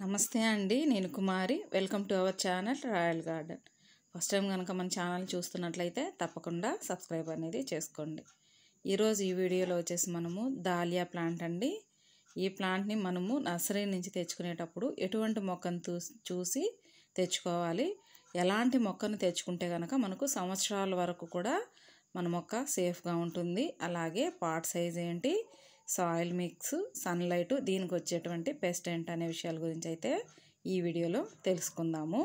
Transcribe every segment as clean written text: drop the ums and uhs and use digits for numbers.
నమస్తే అండి, నేను Kumari. Welcome to our channel Royal Garden. First time కనుక మన ఛానల్ చూస్తున్నట్లయితే తప్పకుండా సబ్స్క్రైబ్ అనేది చేసుకోండి. ఈరోజు ఈ వీడియోలో వచ్చేసి మనము దాలియా ప్లాంట్ అండి. ఈ ప్లాంట్ని మనము నర్సరీ నుంచి తెచ్చుకునేటప్పుడు ఎటువంటి మొక్కను చూసి తెచ్చుకోవాలి, ఎలాంటి మొక్కను తెచ్చుకుంటే కనుక మనకు సంవత్సరాల వరకు కూడా మన మొక్క సేఫ్గా ఉంటుంది. అలాగే పాట్ సైజ్ ఏంటి, సాయిల్ మిక్స్, సన్లైట్, దీనికి వచ్చేటువంటి పెస్ట్ ఏంటి అనే విషయాల గురించి అయితే ఈ వీడియోలో తెలుసుకుందాము.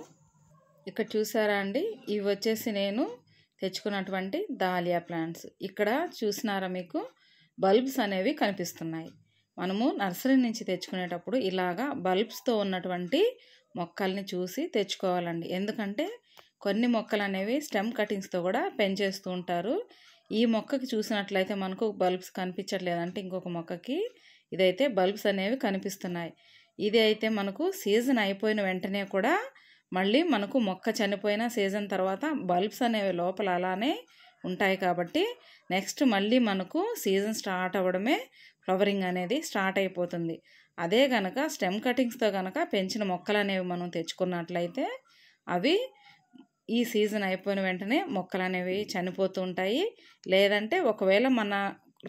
ఇక్కడ చూసారా అండి, ఇవి వచ్చేసి నేను తెచ్చుకున్నటువంటి దాలియా ప్లాంట్స్. ఇక్కడ చూసినారా మీకు బల్బ్స్ అనేవి కనిపిస్తున్నాయి. మనము నర్సరీ నుంచి తెచ్చుకునేటప్పుడు ఇలాగా బల్బ్స్తో ఉన్నటువంటి మొక్కల్ని చూసి తెచ్చుకోవాలండి. ఎందుకంటే కొన్ని మొక్కలు అనేవి స్టెమ్ కటింగ్స్తో కూడా పెంచేస్తూ ఉంటారు. ఈ మొక్కకి చూసినట్లయితే మనకు బల్బ్స్ కనిపించట్లేదంటే ఇంకొక మొక్కకి ఇదైతే బల్బ్స్ అనేవి కనిపిస్తున్నాయి. ఇది అయితే మనకు సీజన్ అయిపోయిన వెంటనే కూడా మళ్ళీ మనకు మొక్క చనిపోయిన సీజన్ తర్వాత బల్బ్స్ అనేవి లోపల అలానే ఉంటాయి. కాబట్టి నెక్స్ట్ మళ్ళీ మనకు సీజన్ స్టార్ట్ అవ్వడమే ఫ్లవరింగ్ అనేది స్టార్ట్ అయిపోతుంది. అదే కనుక స్టెమ్ కటింగ్స్తో కనుక పెంచిన మొక్కలు అనేవి మనం తెచ్చుకున్నట్లయితే అవి ఈ సీజన్ అయిపోయిన వెంటనే మొక్కలు అనేవి చనిపోతూ ఉంటాయి. లేదంటే ఒకవేళ మన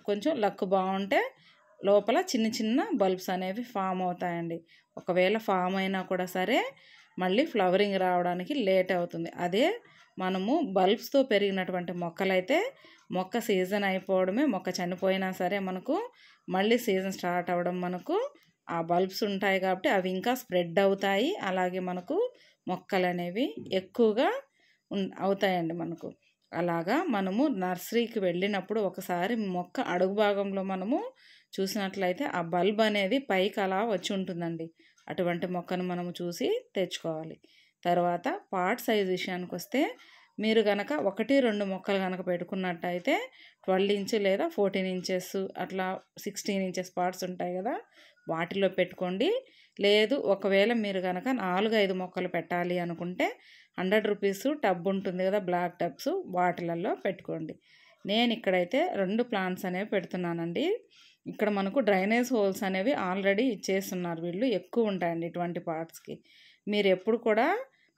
కొంచెం లక్ బాగుంటే లోపల చిన్న చిన్న బల్బ్స్ అనేవి ఫామ్ అవుతాయండి. ఒకవేళ ఫామ్ అయినా కూడా సరే మళ్ళీ ఫ్లవరింగ్ రావడానికి లేట్ అవుతుంది. అదే మనము బల్బ్స్తో పెరిగినటువంటి మొక్కలైతే మొక్క సీజన్ అయిపోవడమే, మొక్క చనిపోయినా సరే మనకు మళ్ళీ సీజన్ స్టార్ట్ అవ్వడం, మనకు ఆ బల్బ్స్ ఉంటాయి కాబట్టి అవి ఇంకా స్ప్రెడ్ అవుతాయి. అలాగే మనకు మొక్కలు అనేవి ఎక్కువగా అవుతాయండి మనకు. అలాగా మనము నర్సరీకి వెళ్ళినప్పుడు ఒకసారి మొక్క అడుగు భాగంలో మనము చూసినట్లయితే ఆ బల్బ్ అనేది పైకి అలా వచ్చి ఉంటుందండి. అటువంటి మొక్కను మనము చూసి తెచ్చుకోవాలి. తర్వాత పాట్ సైజ్ విషయానికి వస్తే మీరు కనుక 1-2 మొక్కలు కనుక పెట్టుకున్నట్టయితే 12 ఇంచ్ లేదా 14 ఇంచెస్ అట్లా 16 ఇంచెస్ పాట్స్ ఉంటాయి కదా, వాటిలో పెట్టుకోండి. లేదు ఒకవేళ మీరు కనుక 4-5 మొక్కలు పెట్టాలి అనుకుంటే 100 రూపీస్ టబ్ ఉంటుంది కదా, బ్లాక్ టబ్స్, వాటిలలో పెట్టుకోండి. నేను ఇక్కడైతే 2 ప్లాంట్స్ అనేవి పెడుతున్నానండి. ఇక్కడ మనకు డ్రైనేజ్ హోల్స్ అనేవి ఆల్రెడీ ఇచ్చేస్తున్నారు వీళ్ళు. ఎక్కువ ఉంటాయండి ఇటువంటి పార్ట్స్కి. మీరు ఎప్పుడు కూడా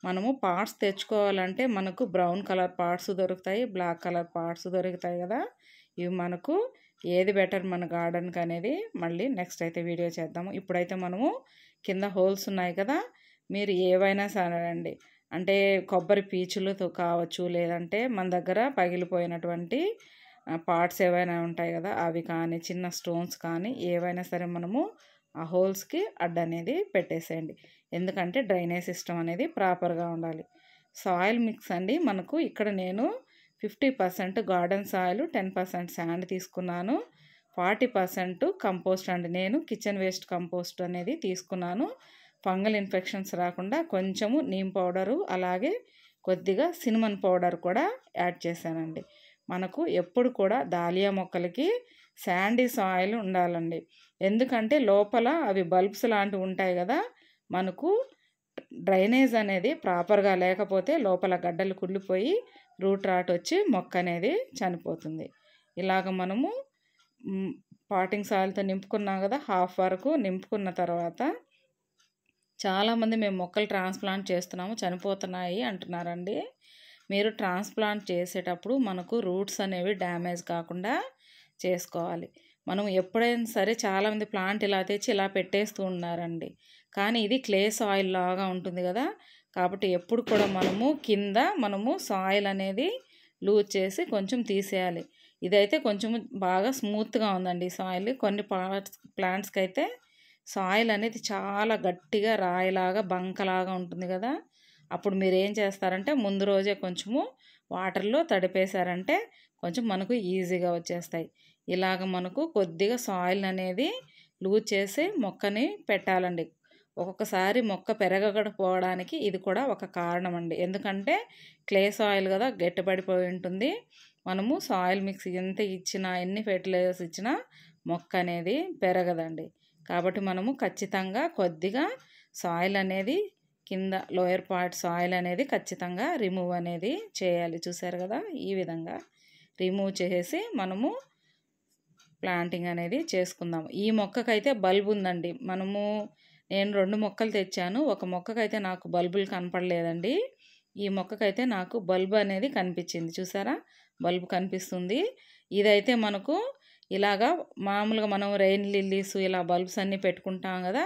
మనము పార్ట్స్ తెచ్చుకోవాలంటే మనకు బ్రౌన్ కలర్ పార్ట్స్ దొరుకుతాయి, బ్లాక్ కలర్ పార్ట్స్ దొరుకుతాయి కదా. ఇవి మనకు ఏది బెటర్ మన గార్డెన్కి అనేది మళ్ళీ నెక్స్ట్ అయితే వీడియో చేద్దాము. ఇప్పుడైతే మనము కింద హోల్స్ ఉన్నాయి కదా, మీరు ఏవైనా సరే అండి, అంటే కొబ్బరి పీచులతో కావచ్చు, లేదంటే మన దగ్గర పగిలిపోయినటువంటి పార్ట్స్ ఏవైనా ఉంటాయి కదా అవి కానీ, చిన్న స్టోన్స్ కానీ ఏవైనా సరే మనము ఆ హోల్స్కి అడ్డు అనేది పెట్టేసేయండి. ఎందుకంటే డ్రైనేజ్ సిస్టమ్ అనేది ప్రాపర్గా ఉండాలి. సాయిల్ మిక్స్ అండి, మనకు ఇక్కడ నేను 50% గార్డెన్ సాయిల్, 10% శాండ్ తీసుకున్నాను. 40% కంపోస్ట్ అండి, నేను కిచెన్ వేస్ట్ కంపోస్ట్ అనేది తీసుకున్నాను. ఫంగల్ ఇన్ఫెక్షన్స్ రాకుండా కొంచెము నీమ్ పౌడరు, అలాగే కొద్దిగా సినమన్ పౌడర్ కూడా యాడ్ చేశానండి. మనకు ఎప్పుడు కూడా దాలియా మొక్కలకి శాండీ సాయిల్ ఉండాలండి. ఎందుకంటే లోపల అవి బల్బ్స్ లాంటివి ఉంటాయి కదా, మనకు డ్రైనేజ్ అనేది ప్రాపర్గా లేకపోతే లోపల గడ్డలు కుళ్ళిపోయి రూట్ రాట్ వచ్చి మొక్క అనేది చనిపోతుంది. ఇలాగ మనము పాటింగ్ సాయిల్తో నింపుకున్నాం కదా, హాఫ్ వరకు నింపుకున్న తర్వాత చాలామంది మేము మొక్కలు ట్రాన్స్ప్లాంట్ చేస్తున్నాము చనిపోతున్నాయి అంటున్నారండి. మీరు ట్రాన్స్ప్లాంట్ చేసేటప్పుడు మనకు రూట్స్ అనేవి డ్యామేజ్ కాకుండా చేసుకోవాలి. మనం ఎప్పుడైనా సరే చాలామంది ప్లాంట్ ఇలా తెచ్చి ఇలా పెట్టేస్తూ ఉన్నారండి. కానీ ఇది క్లే సాయిల్ లాగా ఉంటుంది కదా, కాబట్టి ఎప్పుడు కూడా మనము సాయిల్ అనేది లూజ్ చేసి కొంచెం తీసేయాలి. ఇదైతే కొంచెం బాగా స్మూత్గా ఉందండి సాయిల్. కొన్ని ప్లాంట్స్కి అయితే సాయిల్ అనేది చాలా గట్టిగా రాయిలాగా బంకలాగా ఉంటుంది కదా, అప్పుడు మీరు ఏం చేస్తారంటే ముందు రోజే కొంచెము వాటర్లో తడిపేశారంటే కొంచెం మనకు ఈజీగా వచ్చేస్తాయి. ఇలాగ మనకు కొద్దిగా సాయిల్ అనేది లూజ్ చేసి మొక్కని పెట్టాలండి. ఒక్కొక్కసారి మొక్క పెరగకపోవడానికి ఇది కూడా ఒక కారణం అండి. ఎందుకంటే క్లే సాయిల్ కదా, గట్టిపడిపోయి ఉంటుంది. మనము సాయిల్ మిక్స్ ఎంత ఇచ్చినా, ఎన్ని ఫెర్టిలైజర్స్ ఇచ్చినా మొక్క అనేది పెరగదండి. కాబట్టి మనము ఖచ్చితంగా కొద్దిగా సాయిల్ అనేది కింద లోయర్ పార్ట్ సాయిల్ అనేది ఖచ్చితంగా రిమూవ్ అనేది చేయాలి. చూసారు కదా, ఈ విధంగా రిమూవ్ చేసి మనము ప్లాంటింగ్ అనేది చేసుకుందాం. ఈ మొక్కకైతే బల్బ్ ఉందండి. నేను 2 మొక్కలు తెచ్చాను. ఒక మొక్కకైతే నాకు బల్బులు కనపడలేదండి. ఈ మొక్కకైతే నాకు బల్బ్ అనేది కనిపించింది. చూసారా, బల్బ్ కనిపిస్తుంది. ఇదైతే మనకు ఇలాగా మామూలుగా మనం రెయిన్ లిల్లీస్ ఇలా బల్బ్స్ అన్నీ పెట్టుకుంటాం కదా,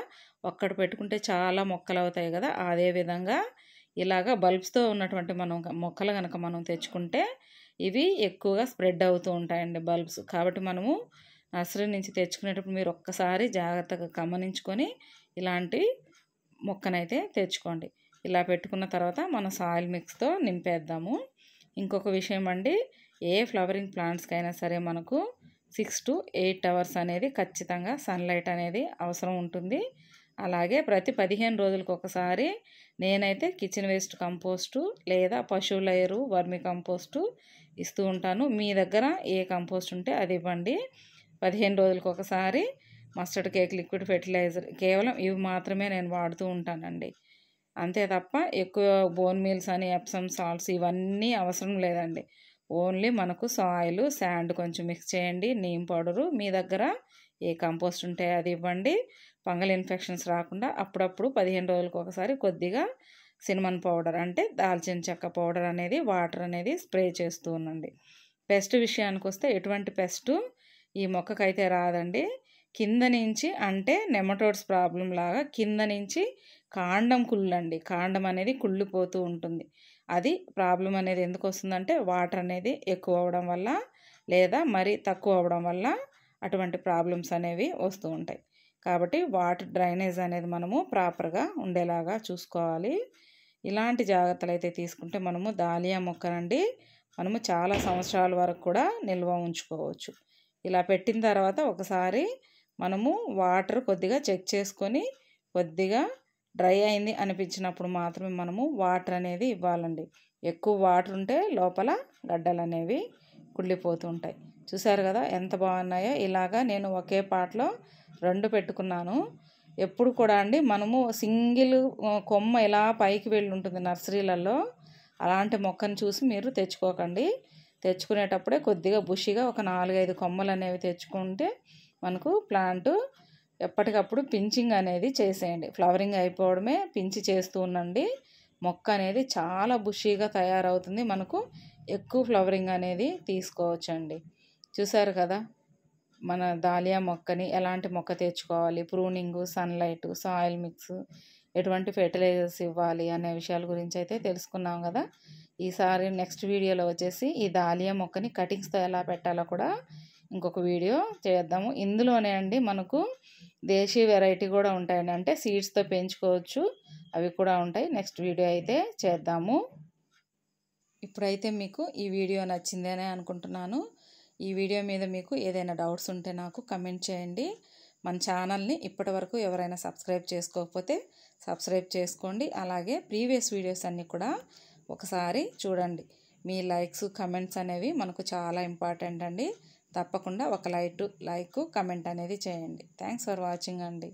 ఒక్కటి పెట్టుకుంటే చాలా మొక్కలు అవుతాయి కదా, అదే విధంగా ఇలాగా బల్బ్స్తో ఉన్నటువంటి మొక్కలు కనుక మనం తెచ్చుకుంటే ఇవి ఎక్కువగా స్ప్రెడ్ అవుతూ ఉంటాయండి బల్బ్స్. కాబట్టి మనము నర్సరీ నుంచి తెచ్చుకునేటప్పుడు మీరు ఒక్కసారి జాగ్రత్తగా గమనించుకొని ఇలాంటి మొక్కనైతే తెచ్చుకోండి. ఇలా పెట్టుకున్న తర్వాత మనం సాయిల్ మిక్స్తో నింపేద్దాము. ఇంకొక విషయం అండి, ఏ ఫ్లవరింగ్ ప్లాంట్స్కైనా సరే మనకు 6 to 8 అవర్స్ అనేది ఖచ్చితంగా సన్లైట్ అనేది అవసరం ఉంటుంది. అలాగే ప్రతి 15 రోజులకు ఒకసారి నేనైతే కిచెన్ వేస్ట్ కంపోస్టు లేదా పశువుల ఎరువు వర్మి కంపోస్టు ఇస్తూ ఉంటాను. మీ దగ్గర ఏ కంపోస్ట్ ఉంటే అది ఇవ్వండి. 15 రోజులకు ఒకసారి మస్టర్డ్ కేక్ లిక్విడ్ ఫెర్టిలైజర్, కేవలం ఇవి మాత్రమే నేను వాడుతూ ఉంటానండి. అంతే తప్ప ఎక్కువ బోన్ మీల్స్ అని ఎప్సమ్ సాల్ట్స్ ఇవన్నీ అవసరం లేదండి. ఓన్లీ మనకు సాయిల్ శాండ్ కొంచెం మిక్స్ చేయండి, నీమ్ పౌడరు, మీ దగ్గర ఏ కంపోస్ట్ ఉంటే అది ఇవ్వండి. ఫంగల్ ఇన్ఫెక్షన్స్ రాకుండా అప్పుడప్పుడు 15 రోజులకు ఒకసారి కొద్దిగా సినమన్ పౌడర్ అంటే దాల్చిన చెక్క పౌడర్ అనేది వాటర్ అనేది స్ప్రే చేస్తూ ఉండండి. పెస్ట్ విషయానికి వస్తే ఎటువంటి పెస్ట్ ఈ మొక్కకైతే రాదండి. కింద నుంచి అంటే నెమటోడ్స్ ప్రాబ్లం లాగా కింద నుంచి కాండం కుళ్ళండి, కాండం అనేది కుళ్ళిపోతూ ఉంటుంది. అది ప్రాబ్లం అనేది ఎందుకు వస్తుందంటే వాటర్ అనేది ఎక్కువ అవ్వడం వల్ల లేదా మరి తక్కువ అవ్వడం వల్ల అటువంటి ప్రాబ్లమ్స్ అనేవి వస్తూ ఉంటాయి. కాబట్టి వాటర్ డ్రైనేజ్ అనేది మనము ప్రాపర్గా ఉండేలాగా చూసుకోవాలి. ఇలాంటి జాగ్రత్తలు అయితే తీసుకుంటే మనము దాలియా మొక్కనండి మనము చాలా సంవత్సరాల వరకు కూడా నిల్వ ఉంచుకోవచ్చు. ఇలా పెట్టిన తర్వాత ఒకసారి మనము వాటర్ కొద్దిగా చెక్ చేసుకొని కొద్దిగా డ్రై అయింది అనిపించినప్పుడు మాత్రమే మనము వాటర్ అనేది ఇవ్వాలండి. ఎక్కువ వాటర్ ఉంటే లోపల గడ్డలు అనేవి కుళ్ళిపోతూ ఉంటాయి. చూసారు కదా ఎంత బాగున్నాయో. ఇలాగా నేను ఒకే పాట్లో 2 పెట్టుకున్నాను. ఎప్పుడు కూడా అండి మనము సింగిల్ కొమ్మ ఇలా పైకి వెళ్ళి ఉంటుంది నర్సరీలలో, అలాంటి మొక్కను చూసి మీరు తెచ్చుకోకండి. తెచ్చుకునేటప్పుడే కొద్దిగా బుషిగా ఒక 4-5 కొమ్మలు అనేవి తెచ్చుకుంటే మనకు ప్లాంట్ ఎప్పటికప్పుడు పించింగ్ అనేది చేసేయండి. ఫ్లవరింగ్ అయిపోవడమే పించి చేస్తూ ఉండండి. మొక్క అనేది చాలా బుషీగా తయారవుతుంది. మనకు ఎక్కువ ఫ్లవరింగ్ అనేది తీసుకోవచ్చండి. చూసారు కదా మన దాలియా మొక్కని ఎలాంటి మొక్క తెచ్చుకోవాలి, ప్రూనింగు, సన్లైట్, సాయిల్ మిక్స్, ఎటువంటి ఫెర్టిలైజర్స్ ఇవ్వాలి అనే విషయాల గురించి అయితే తెలుసుకున్నాం కదా. ఈసారి నెక్స్ట్ వీడియోలో వచ్చేసి ఈ దాలియా మొక్కని కటింగ్స్తో ఎలా పెట్టాలో కూడా ఇంకొక వీడియో చేద్దాము. ఇందులోనే అండి మనకు దేశీ వెరైటీ కూడా ఉంటాయండి, అంటే సీడ్స్తో పెంచుకోవచ్చు, అవి కూడా ఉంటాయి. నెక్స్ట్ వీడియో అయితే చేద్దాము. ఇప్పుడైతే మీకు ఈ వీడియో నచ్చిందనే అనుకుంటున్నాను. ఈ వీడియో మీద మీకు ఏదైనా డౌట్స్ ఉంటే నాకు కమెంట్ చేయండి. మన ఛానల్ని ఇప్పటివరకు ఎవరైనా సబ్స్క్రైబ్ చేసుకోకపోతే సబ్స్క్రైబ్ చేసుకోండి. అలాగే ప్రీవియస్ వీడియోస్ అన్నీ కూడా ఒకసారి చూడండి. మీ లైక్స్ కమెంట్స్ అనేవి మనకు చాలా ఇంపార్టెంట్ అండి. తప్పకుండా ఒక లైక్ కమెంట్ అనేది చేయండి. థ్యాంక్స్ ఫర్ వాచింగ్ అండి.